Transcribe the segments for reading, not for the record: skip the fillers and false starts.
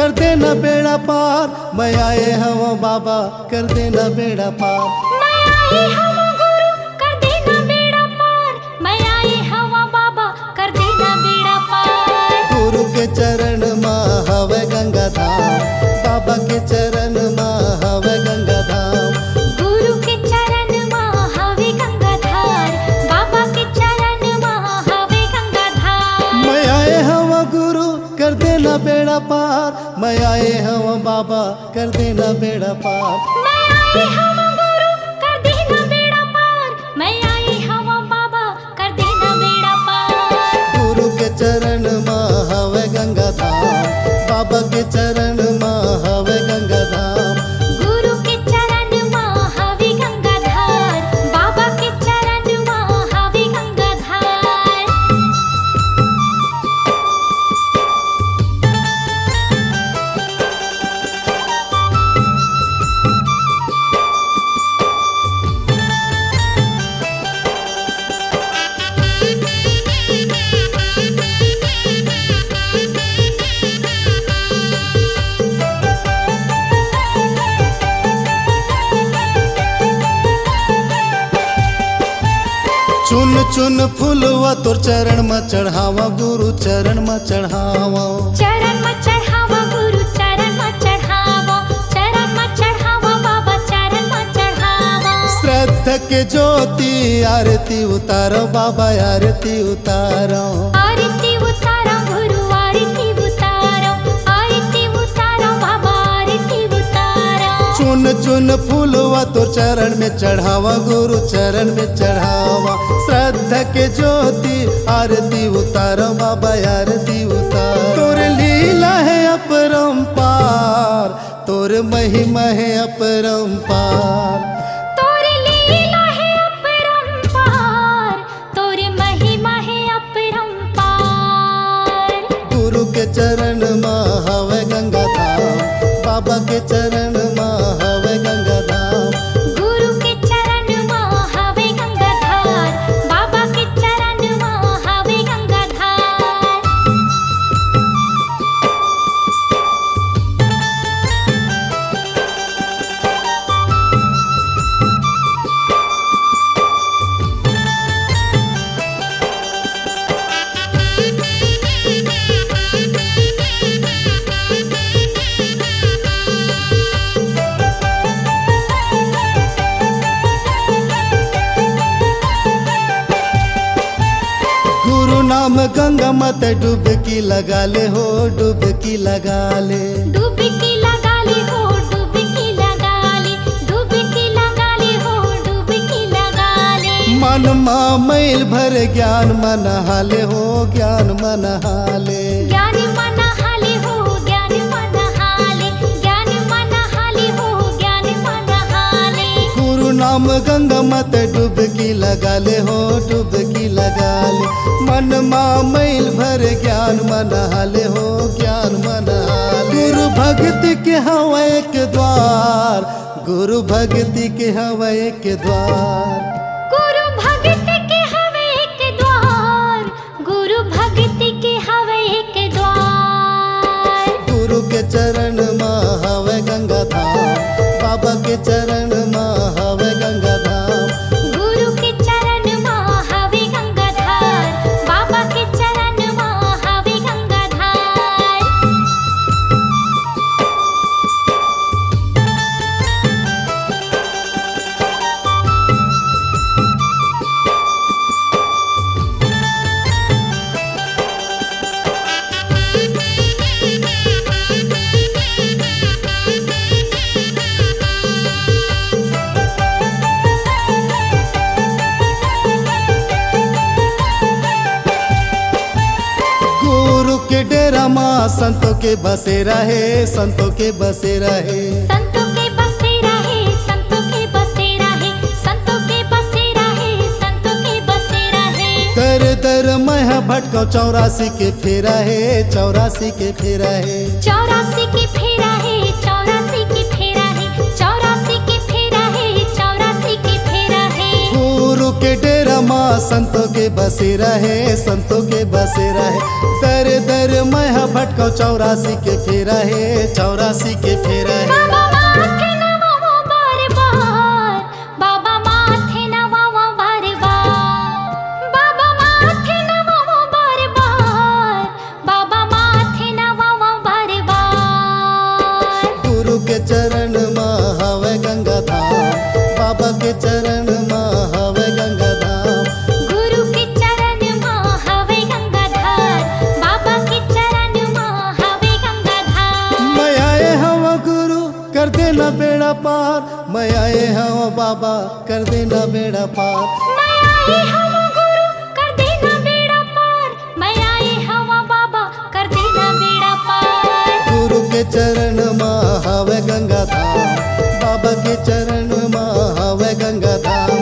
कर देना बेड़ा पार। मैं आए हूँ बाबा कर देना बेड़ा पार। मैं आई हूँ गुरु कर देना बेड़ा पार। मैं आई हूँ बाबा कर देना बेड़ा पार। गुरु के चरण माँ हवे गंगा धाम, बाबा के चरण माँ हवे गंगा धाम। गुरु के चरण माँ हवे गंगाधार, बाबा के चरण माँ हवे गंगाधार। मैं आए हूँ गुरु कर देना बेड़ा पार। मैं आए हूँ बाबा कर देना बेड़ा पार। मैं आई हूँ गुरु कर देना बेड़ा पार। मैं आई हूँ बाबा कर देना बेड़ा पार। गुरु के चरण माँ हवे गंगा धाम, बाबा के चरण माँ हवे गंगा धाम। गुरु के चरण माँ हवे गंगाधार, बाबा के चरण माँ हवे गंगाधार। चुन चुन फूलवा तोर चरण में चढ़ावा, गुरु चरण में चढ़ावा। चरण में चढ़ावा गुरु चरण में चढ़ावा, चरण में चढ़ावा बाबा चरण में चढ़ावा। श्रद्धा के ज्योति आरती उतारो बाबा आरती उतारो। आरती उतारो गुरु आरती उतारो, आरती उतारो बाबा आरती उतारो। चुन चुन फूलवा तोर चरण में चढ़ावा, गुरु चरण में चढ़ावा। श्रद्धा के ज्योति आरती उतारो बाबा आरती उतारो। तोर लीला है अपरंपार, तोर महिमा है अपरंपार। तोर लीला है अपरंपार, तोर महिमा है अपरंपार। गुरु के चरण माँ हवे गंगा धाम, बाबा के चरण माँ हवे गंगा धाम। गुरु के चरण माँ हवे गंगाधार, बाबा के चरण माँ हवे गंगाधार। गुरु नाम गंगा मत डुबकी लगा ले हो, डुबकी लगा ले। डुबकी लगा ले हो, डुबकी लगा ले, डुबकी लगा ले हो, डुबकी लगा ले। मन माँ मैल भर ज्ञान मन हाले हो, ज्ञान मन हाले। ज्ञान मन हाले हो, ज्ञान मन हाले, ज्ञान मन हाले हो, ज्ञान मन हाले। गुरु नाम गंगा मत डुबकी लगा ले हो, डुबकी लगा ले। मन माँ मैल भर ज्ञान मन हाले हो, ज्ञान मन हाले। गुरु भक्ति के हवा एक द्वार, गुरु भक्ति के हवा एक द्वार। गुरु भक्ति के हवे एक द्वार, गुरु भक्ति के हवे एक द्वार। गुरु के चरण माँ हवे गंगा धाम, बाबा के चरण माँ हवे गंगा धाम। गुरु के चरण माँ हवे गंगाधार, बाबा के चरण माँ हवे गंगाधार। गुरु के डेरा माँ संतों के बसेरा है, संतों के बसेरा है। संतों के बसेरा है, संतों के बसेरा है, संतों के बसेरा है, संतों के बसेरा है। दर दर मैं भटको 84 के फेरा है, 84 के फेरा है। 84 के फेरा है, 84 के फेरा है, 84 के फेरा है, 84 के फेरा है। गुरु के डेरा माँ संतों के बसेरा है, संतों के बसेरा है। दर दर मैं भटकाऊ 84 के फेरा है, 84 के फेरा है। बाबा माथे नवाओ बार बार, बाबा माथे नवाओ बार बार, बाबा माथे नवाओ बार बार, बाबा माथे नवाओ बार बार। गुरु के चरण में हवे गंगा धाम, बाबा के चरण में हवे गंगा धाम। गुरु के चरण में हवे गंगाधार, बाबा के चरण में हवे गंगाधार। मैं आए हवा गुरु कर देना बेड़ा पार, मैं आए हवा बाबा कर देना बेड़ा पार। मैं आई हवा गुरु कर देना बेड़ा पार, मैं आई हवा बाबा कर देना बेड़ा पार। गुरु के चरण में हवे गंगा धाम, बाबा के चरण में हवे गंगा धाम।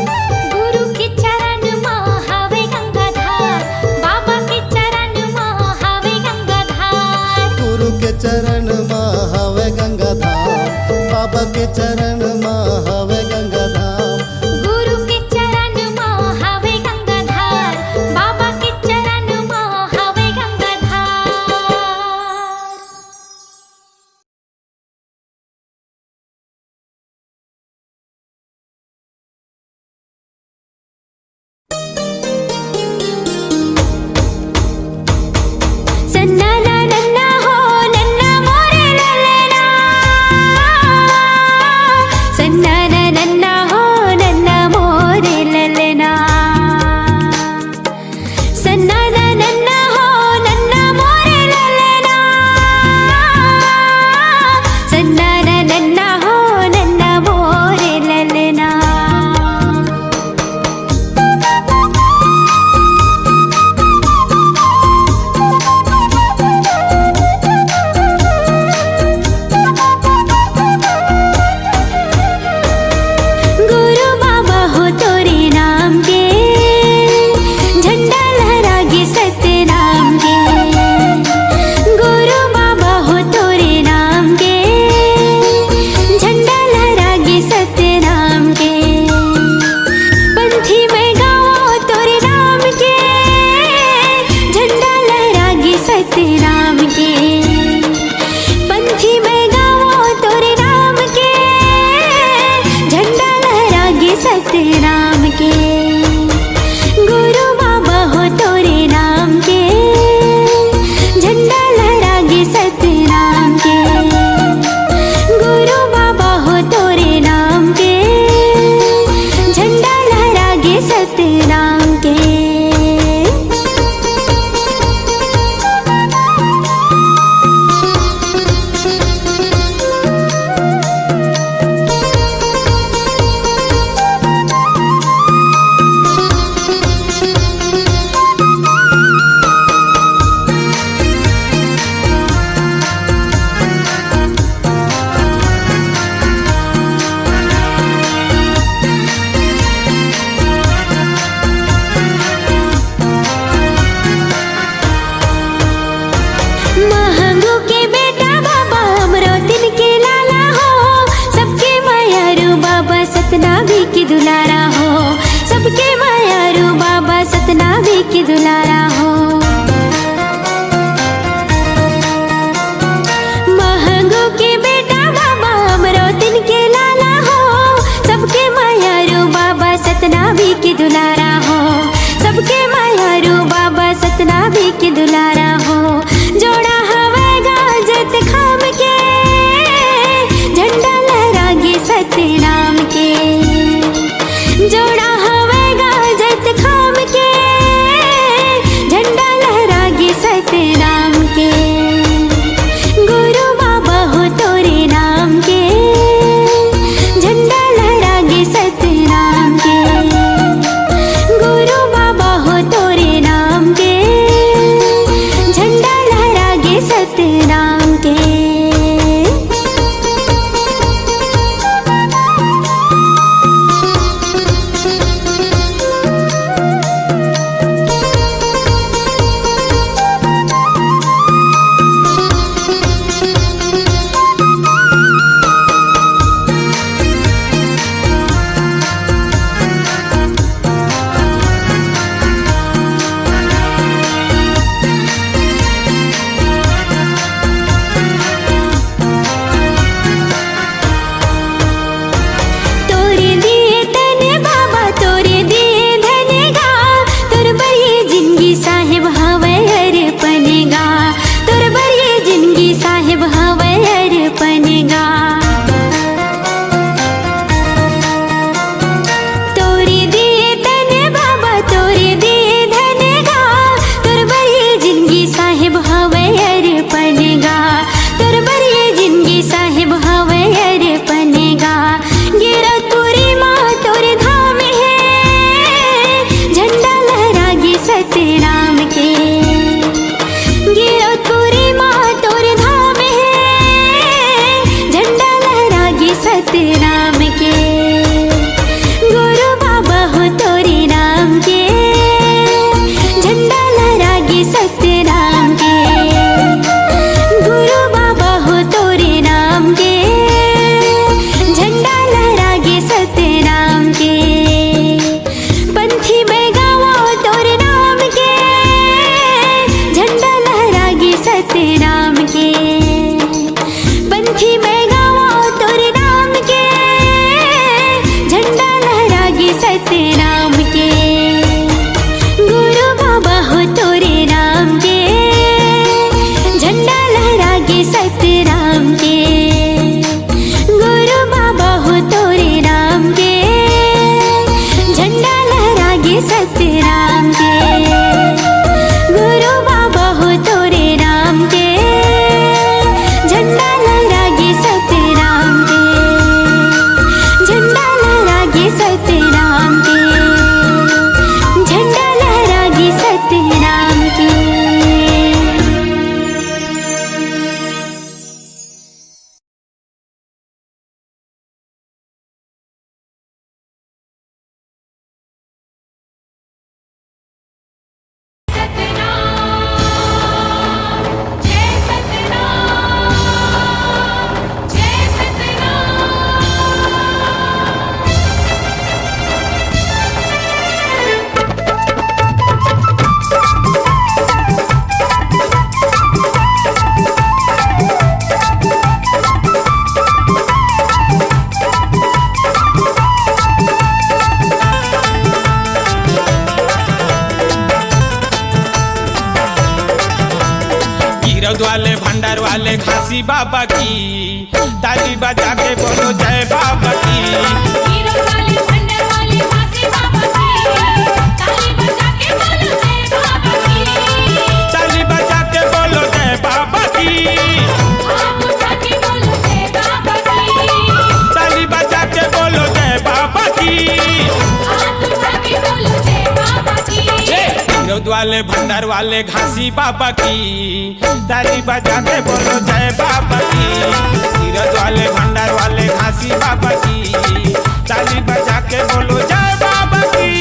गुरु के चरण में हवे गंगाधार, बाबा के चरण में हवे गंगाधार। गुरु के चरण में हवे गंगा धाम, बाबा के चरण में हवे गंगा धाम। गुरु के चरण में हवे गंगाधार, बाबा के चरण में हवे गंगाधार। ಸನ್ನನ ನನ್ನ ಹೋ ನನ್ನ ಮೋರೆ ಲಲ್ಲನ, ಸನ್ನನ ನನ್ನ ಹೋ ನನ್ನ ಮೋರೆ ಲಲ್ಲನ, ಸನ್ನನ ನನ್ನ ಹೋ ನನ್ನ ಮೋರೆ ಲಲ್ಲನ, ಸನ್ನನ ನನ್ನ ಹೋ ನನ್ನ ಮೋರೆ ಲಲ್ಲನ. गुरु बाबा हो तोरे नाम के, झंडा लहरागे सत्य नाम के। गुरु बाबा हो तोरे नाम के, झंडा लहरागे सत्य नाम के। पंथी में गाओ तोरे नाम के, झंडा लहरागे सत्य नाम के। पंथी में गाओ तोरे नाम के, झंडा लहरागे सत्य नाम के। गुरु बाबा हो तोरे नाम के, झंडा लहरागे सत्य नाम के। गुरु बाबा हो तोरे नाम के, झंडा लहरागे सत्य नाम के। महंगू के बेटा बाबा हमरो दिन के लाला हो, सबके मायारू बाबा सतनामी की दुलारा हो, सबके मायारू बाबा सतनामी की दुलारा हो। महंगू के बेटा बाबा हमरो दिन के लाला हो, सबके मायारू बाबा सतनामी की दुलारा हो, सबके मायारू बाबा सतनामी की दुलारा हो। जोड़ा हवे गाजत खाम के, झंडा लहरागे सत्य नाम के। झंडा लहरागे सतराम के, झंडा लहरागे सतराम के, झंडा लहरागे सतराम के। गिरौद वाले भंडार वाले घासी बाबा की, ताली बजा के बोलो जय बाबा की। गिरौद वाले भंडार वाले घासी बाबा की, ताली बजा के बोलो जय बाबा की, ताली बजा के बोलो जय बाबा की, हाथ उठा के बोलो जय बाबा की, ताली बजा के बोलो जय बाबा की। हाथ उठा के बोलो जय बाबा की। गिरौद वाले भंडार वाले घासी बाबा की, ताली बजा के बोलो जय बाबा की। गिरौद वाले भंडार वाले घासी बाबा की, ताली बजा के बोलो जय बाबा की।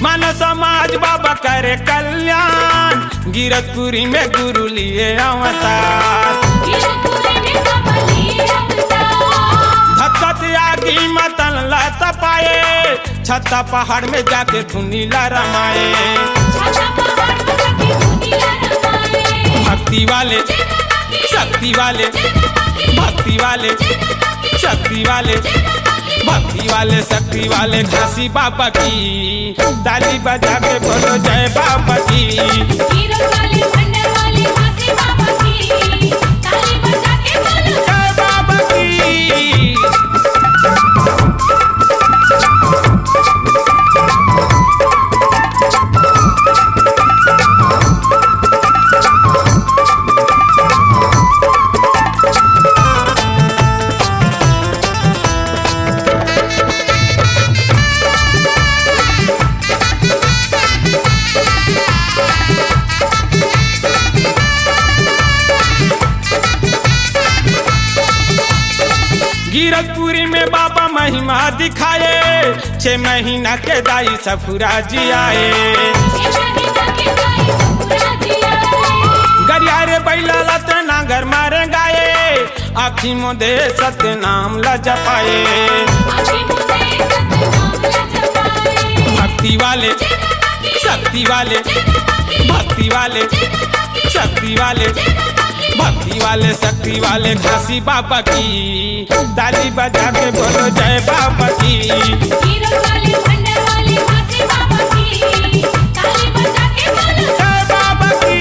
मानव समाज बाबा करे कल्याण, गिरतपुरी में गुरु लिए अवतार। गिरपुरी में बाबा लिए अवतार, धक्कत आगी मतन लता पाए, छत्ता पहाड़ में जाके धुनीला रमाए। छाता पहाड़ पर जाके दुनिया रमाए। भक्ति वाले शक्ति वाले, भक्ति वाले शक्ति वाले, भक्ति वाले शक्ति वाले घासी बाबा की, ताली बजा के बोलो जय बाबा की। गिरौद वाले भंडार वाले घासी बाबा की, ताली बजा के बोलो जय बाबा की। गिरतपुरी में बाबा महिमा दिखाए, 6 महीना के दाई सफुरा जी आए। गरियारे बैला लत नागर मारे गाए, आखी मोदे सत्य नाम ल जपाए। भक्ति वाले शक्ति वाले, भक्ति वाले शक्ति वाले, भक्ति वाले शक्ति वाले घासी बाबा की, ताली बजा के बोलो जय बाबा की। गिरौद वाले भंडार वाले घासी बाबा की, ताली बजा के बोलो जय बाबा की।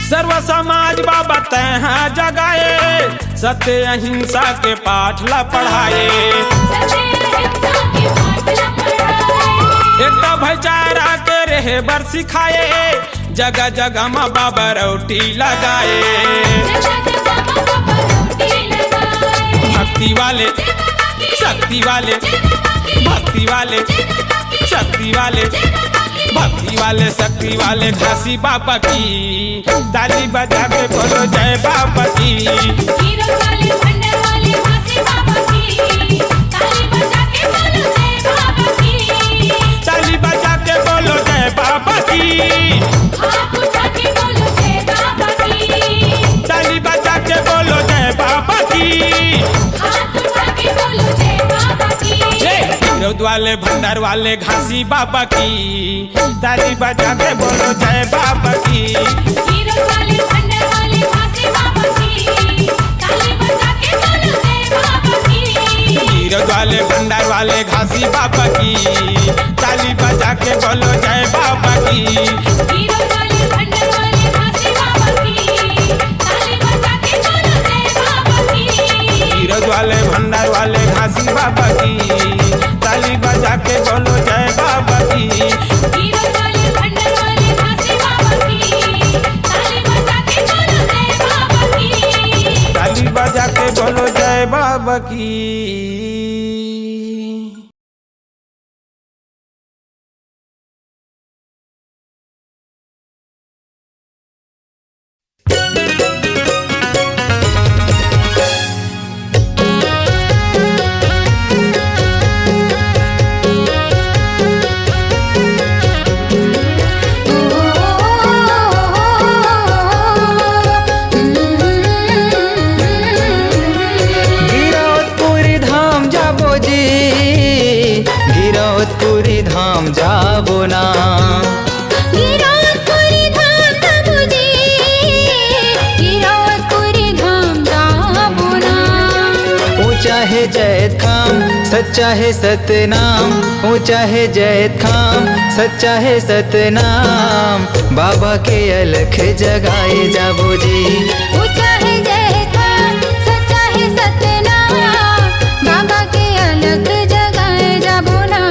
सर्व समाज बाबा तहाँ जगाए, सत्य अहिंसा के पाठ ला पढ़ाए। एकता भाईचारा के रहे बर सिखाए, जगह जगह माँ बाबा रोटी लगाए। भक्ति वाले शक्ति वाले, भक्ति वाले शक्ति वाले, भक्ति वाले शक्ति वाले घासी बाबा की, ताली बजा के बोलो जय बाबा की। हाथ उठा के बोलो जय बाबा की। गिरौत वाले भंडार वाले घासी बाबा की, ताली बजा के बोलो जय बाबा की। गिरौत वाले भंडार वाले घासी बाबा की, ताली बजा के बोलो जय बाबा की। गिरौत वाले भंडार वाले घासी बाबा की, ताली बजा के बोलो जय बाबा की। गिरौत वाले भंडार वाले घासी बाबा की, ताली बजा के बोलो जय बाबा की। गिरौत वाले भंडार वाले घासी बाबा की, ताली बजा के बोलो जय बाबा की। गिरौत वाले भंडार वाले घासी बाबा की, ताली बजा के बोलो जय बाबा की। ताली बजा के बोलो जय बाबा की। गिरौतपुरी धाम जाबो जी, गिरौतपुरी धाम जाबो ना। गिरौतपुरी धाम जाबो जी, गिरौतपुरी धाम जाबो ना। ऊंचा है जैत खाम, सच्चा है सतनाम। ऊंचा है जैत खाम, सच्चा है सतनाम। बाबा के अलख जगाए जाबो जी। ऊंचा है जय खान, सच्चा है सतनाम। बाबा के अलग जगाए जाबो ना।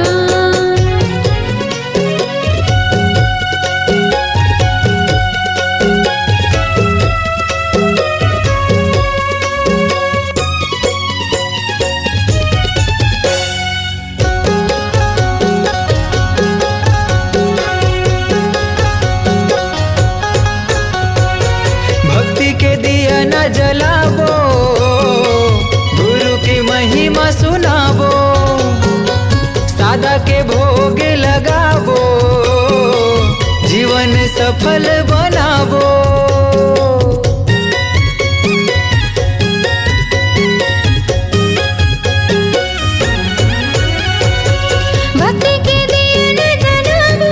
भक्ति के दिया न जलाबो, गुरु की महिमा सुनाबो। सादा के भोग लगाबो, जीवन सफल बनाबो। भक्ति के दिया न जलाबो,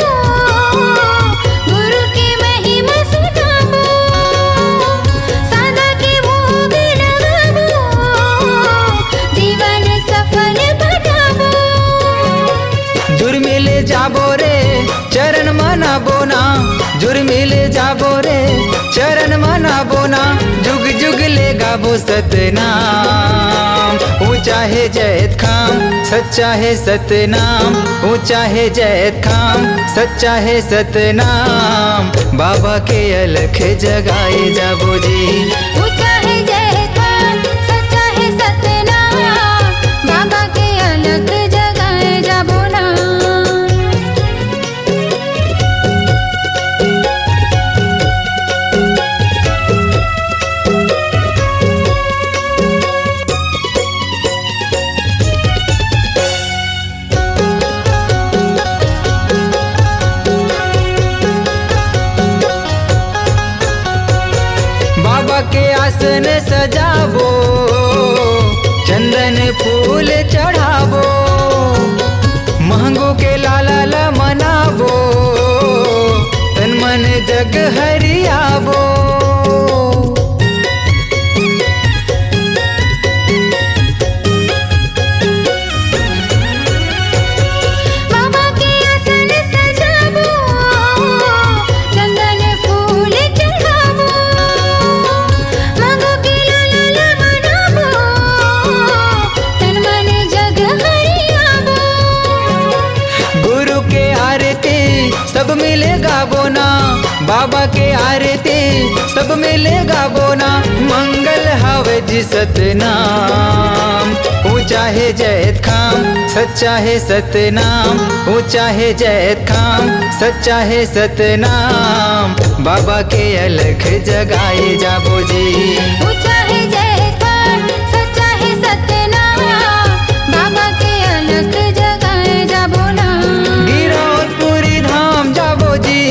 गुरु की महिमा सुनाबो। सादा के भोग लगाबो, जीवन सफल बनाबो। जुर्मिले जाबो रे चरण मनाबो ना। जुर्मिले जाबो रे चरण मनाबो ना। जुग जुग ले गाबो सतनाम। ऊंचा है जैत खाम, सच्चा है सतनाम। ऊंचा है जैत खाम, सच्चा है सतनाम। बाबा के अलख जगाए जाबो जी। ऊंचा है जय खान, सच्चा है सतनाम। बाबा के अलग जगाए जाबो ना। बाबा के आसन सजाबो, चंदन फूल चढ़ाबो। महंगो के लाला ला मनाबो, तन मन जग हरियाबो। बाबा के आसन सजाबो, चंदन फूल चढ़ाबो। मांगो के लाला ला मनाबो, तन मन जग हरियाबो। गुरु के आरती सब मिले गाबो ना। बाबा के आरती सब मिले गाबो ना। मंगल हावे जी सतनाम। ऊंचा है जैत खाम, सच्चा है सतनाम। ऊंचा है जैत खाम, सच्चा है सतनाम। बाबा के अलख जगाए जाबो जी। ऊंचा है जय खान, सच्चा है सतनाम। बाबा के अलग जगाए जाबो ना। गिरौतपुरी धाम जाबो जी,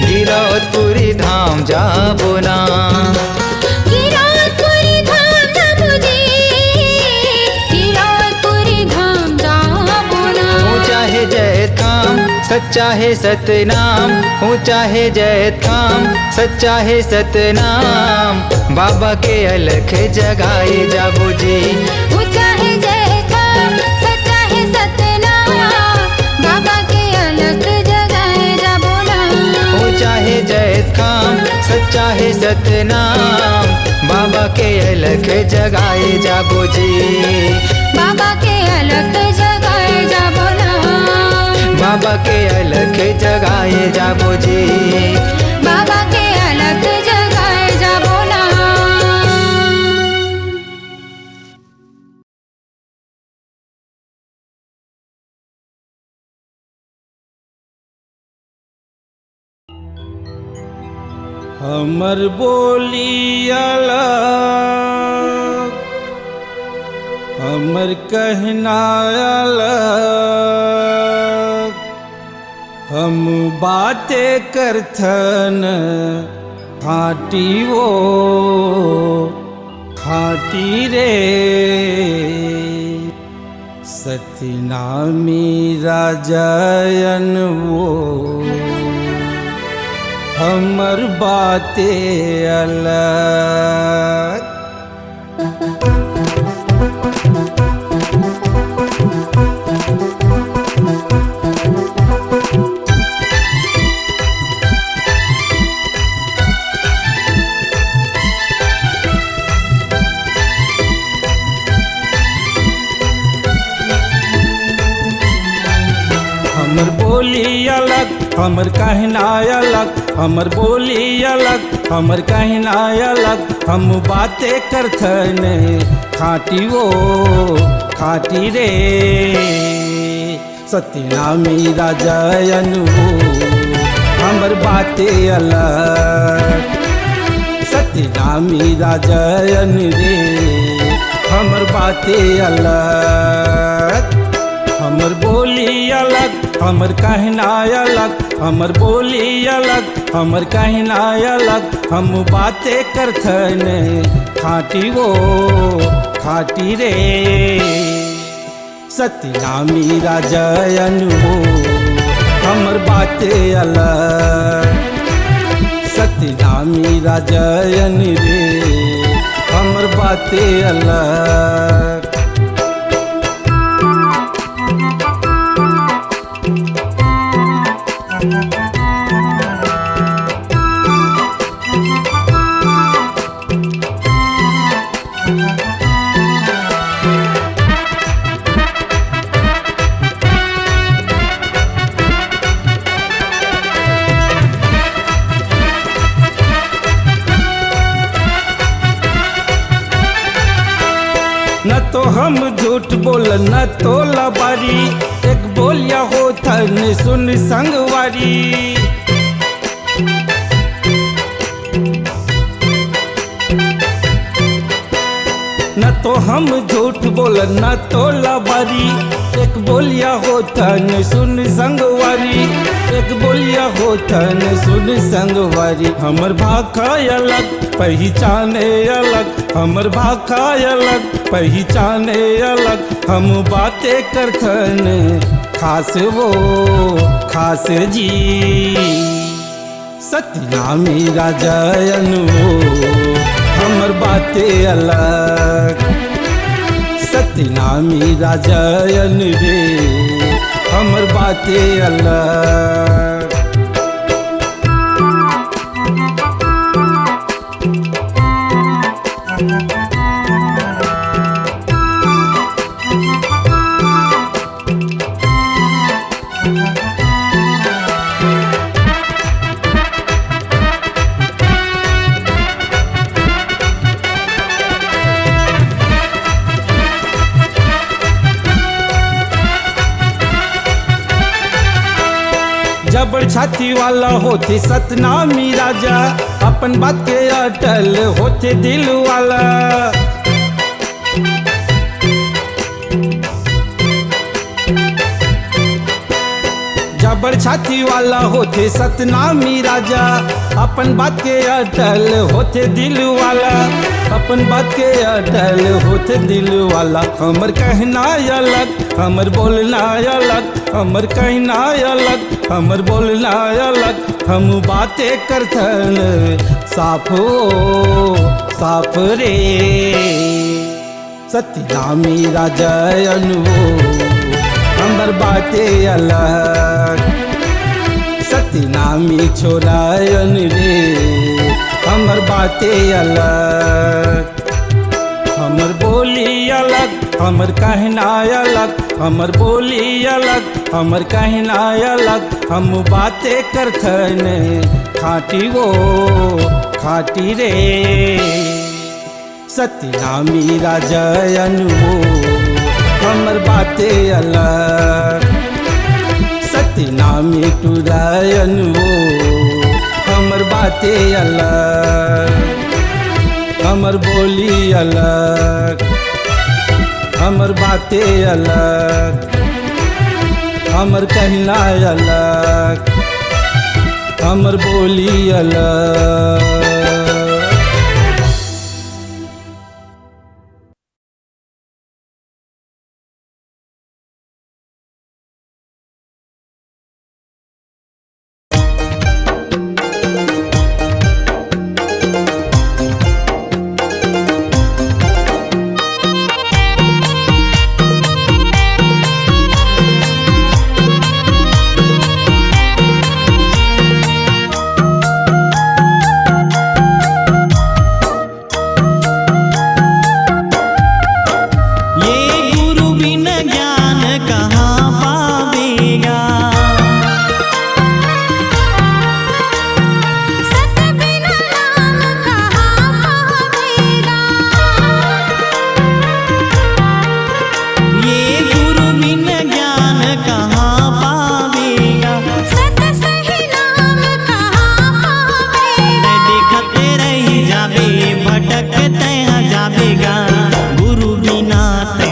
गिरौतपुरी धाम जाबो ना। गिरौतपुरी धाम सच्चा है सतनाम, ऊंचा है जयधाम, सच्चा है सतनाम, बाबा के अलख जगाए जाबो जी। ऊंचा है जयकाम, सच्चा है सतनाम, बाबा के अलख जगाए जाबो ना। ऊंचा है जयधाम, सच्चा है सतनाम, बाबा के अलख जगाए जाबो जी। बाबा के अलख जगाए जाबो ना। बाबा के अलख जगाए जाबो जी। बाबा के अलख जगाए जाबो ना। हमर बोली अलग, हमर कहना अलग, हम बातें करथन खाटी वो खाटी रे। सतनामी राजयन वो हमर बातें अलग। हमर बोली अलग, हमर कहना अलग, हमर बोली अलग, हमर कहना अलग, हम बातें करथन खाटी वो खाटी रे। सतनामी राजयन वो हमर बातें अलग। सतनामी राजयन रे हमर बातें अलग। हमर बोली अलग, हमर कहना अलग, हमर बोली अलग, हमर कहना अलग, हम बातें करथन खाटी वो खाटी रे। सतनामी राजयन वो हमर बातें अलग। सतनामी राजयन रे हमर बातें अलग। न तो हम झूठ बोल न तो लबारी, एक बोलिया होता न सुन संगवारी। न तो हम झूठ बोल न तो लबारी, एक बोलिया होता न सुन संगवारी। एक बोलिया होता न सुन संगवारी। हमर भाखा अलग पहचाने अलग, हमर भाखा अलग पहचाने अलग, हम बातें करथन खास वो खास जी। सतनामी राजयन वो हमर बातें अलग। सतनामी राजयन रे हमर बातें अलग। जबड़ छाती वाला होते सतनामी राजा, अपन बात के अटल होते दिल वाला। जबड़ बड़ छाती वाला होते सतनामी राजा, अपन बात के अटल होते दिल वाला, अपन बात के अटल होते दिल वाला। हमर कहना अलग, हमर बोलना अलग, हमर कहना अलग, हमर बोलना अलग। हम बातें करथन साफ साफ रे, सतनामी राजा हमर बातें अलग, सतनामी छोरायन रे हमर बातें अलग। हमर बोली अलग, हमर कहना अलग, हमर बोली अलग, हमर कहना अलग। हम बातें करथन खाटी वो खाटी रे, सतनामी राजन वो हमर बातें अलग, सतनामी टुरायन वो हमर बातें अलग, हमर बोली अलग, हमर बातें अलग, हमर कहना अलग, हमर बोली अलग। भटकते हाँ जावेगा, गुरु बिना ते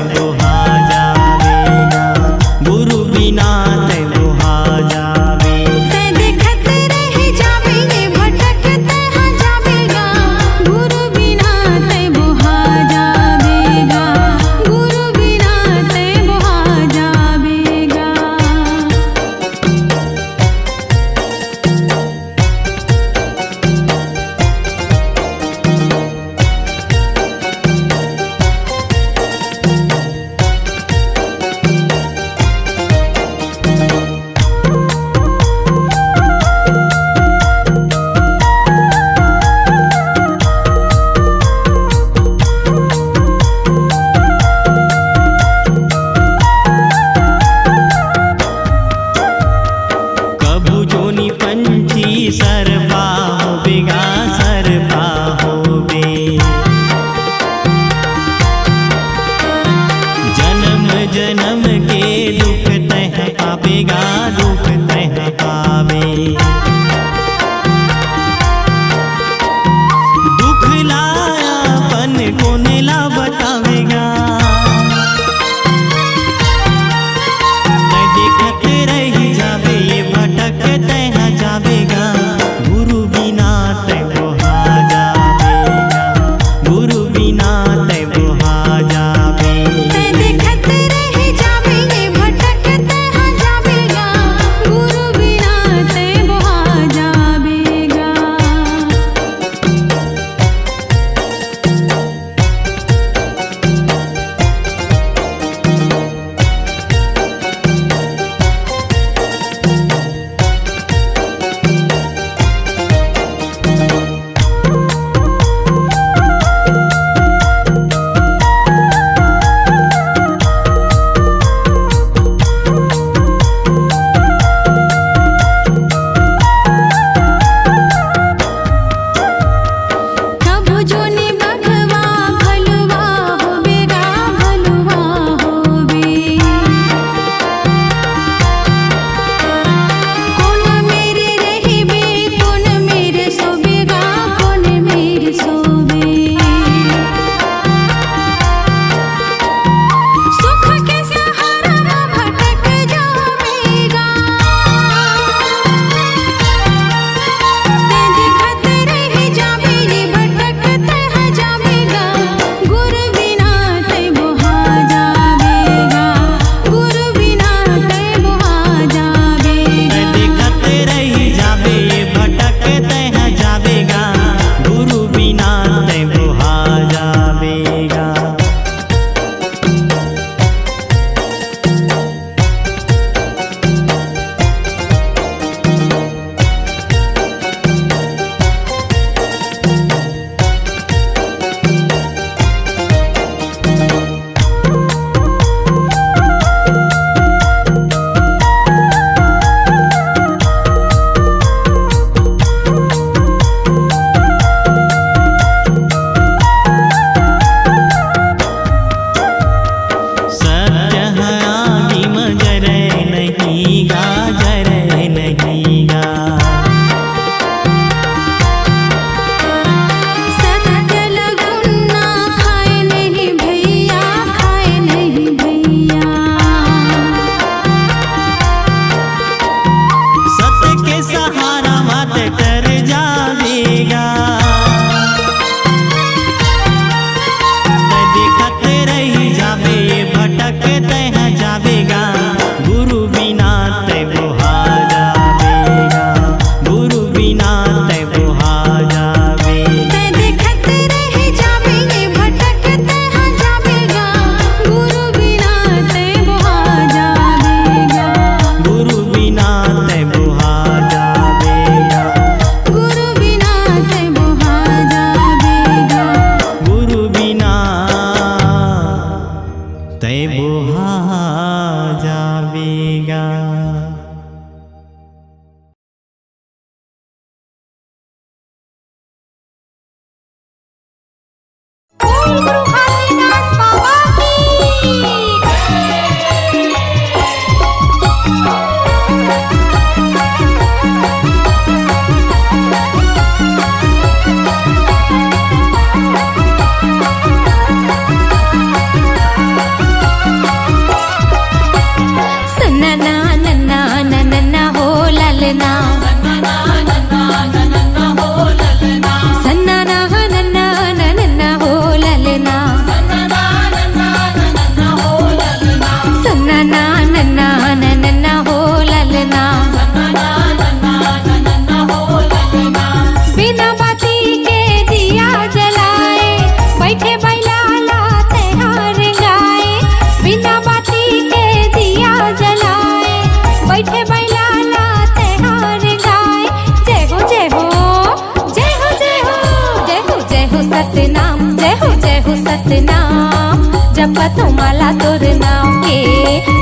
जपत माला तोर नाम के।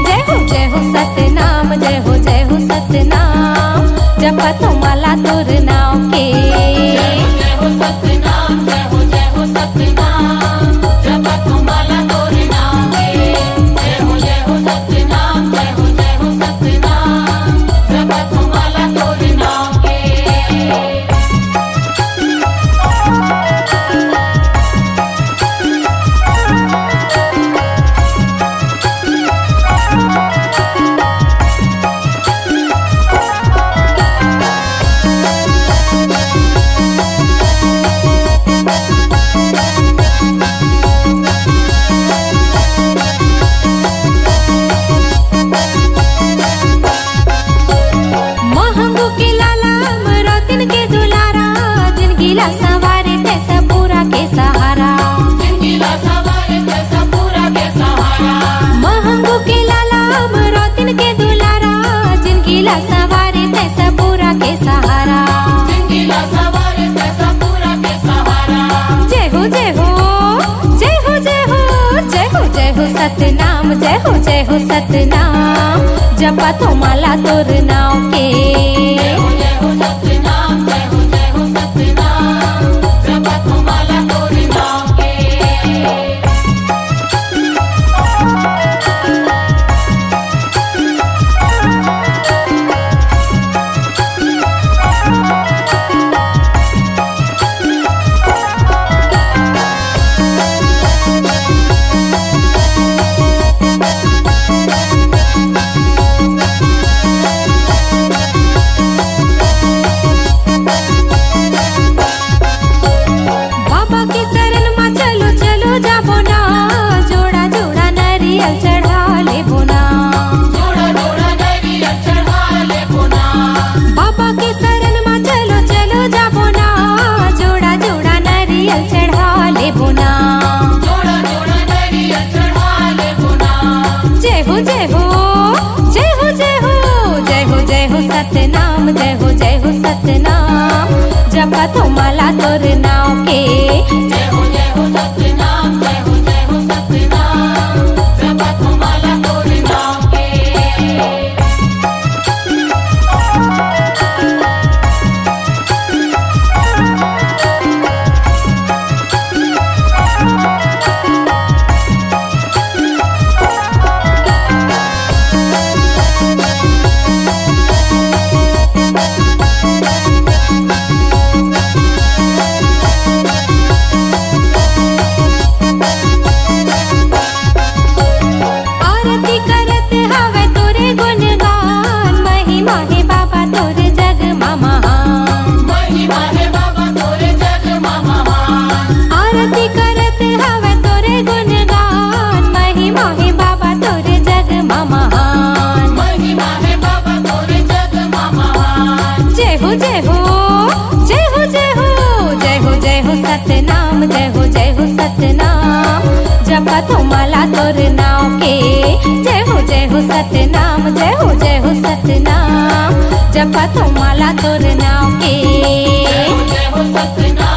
जय हो सतनाम, जय हो सतनाम, जपत माला तोर नाम के। जय हो सतनाम, जय हो सतनाम, जपत माला तोर नाम के। जय हो सतनाम, जय हो सतनाम, जपत माला तोर नाम के। महंगू के लाला मरोतिन के दुलारा, जिनगिला सवारे कैसा पूरा के सहारा। जिंदगीला सवारे कैसा पूरा के सहारा। महंगू के लाला मरोतिन के दुलारा, जिनगिला सवारे कैसा पूरा के सहारा। जिंदगीला सवारे कैसा पूरा के सहारा। जय हो जय हो जय हो जय हो जय हो जय हो सतनाम, जय हो सतनाम, जपत माला तोर नाम के। जय हो सतनाम, जय हो सतनाम, जपत माला तोर नाम के। बाबा के शरण में चलो चलो जाबो ना, जोड़ा जोड़ा नारियल चढ़ा लेबो ना। जोड़ा जोड़ा नारियल चढ़ा लेबो ना। बाबा के शरण में चलो चलो जाबो ना, जोड़ा जोड़ा नारियल चढ़ा लेबो ना। जोड़ा जोड़ा नारियल चढ़ा लेबो ना। जय हो जय हो जय हो जय हो जय हो जय हो सतनाम, जय हो सतनाम, जपत माला तोर नाम के। जय हो सतनाम, जय हो सतनाम, जपत माला तोर नाम के। आरती करत हवे तोरे गुणगान, महिमा है बाबा तोरे जग मा महान। महिमा है बाबा तोरे जग में महान। आरती करत हवे तोरे गुणगान, महिमा है बाबा तोरे जग मा महान। महिमा है बाबा तोरे जग में महान। जय हो जय हो जय हो जय हो जय हो जय हो सतनाम, जय हो सतनाम, जपत माला तोर नाम के। जय हो सतनाम, जय हो सतनाम, जपत माला तोर नाम के। जय हो सतनाम,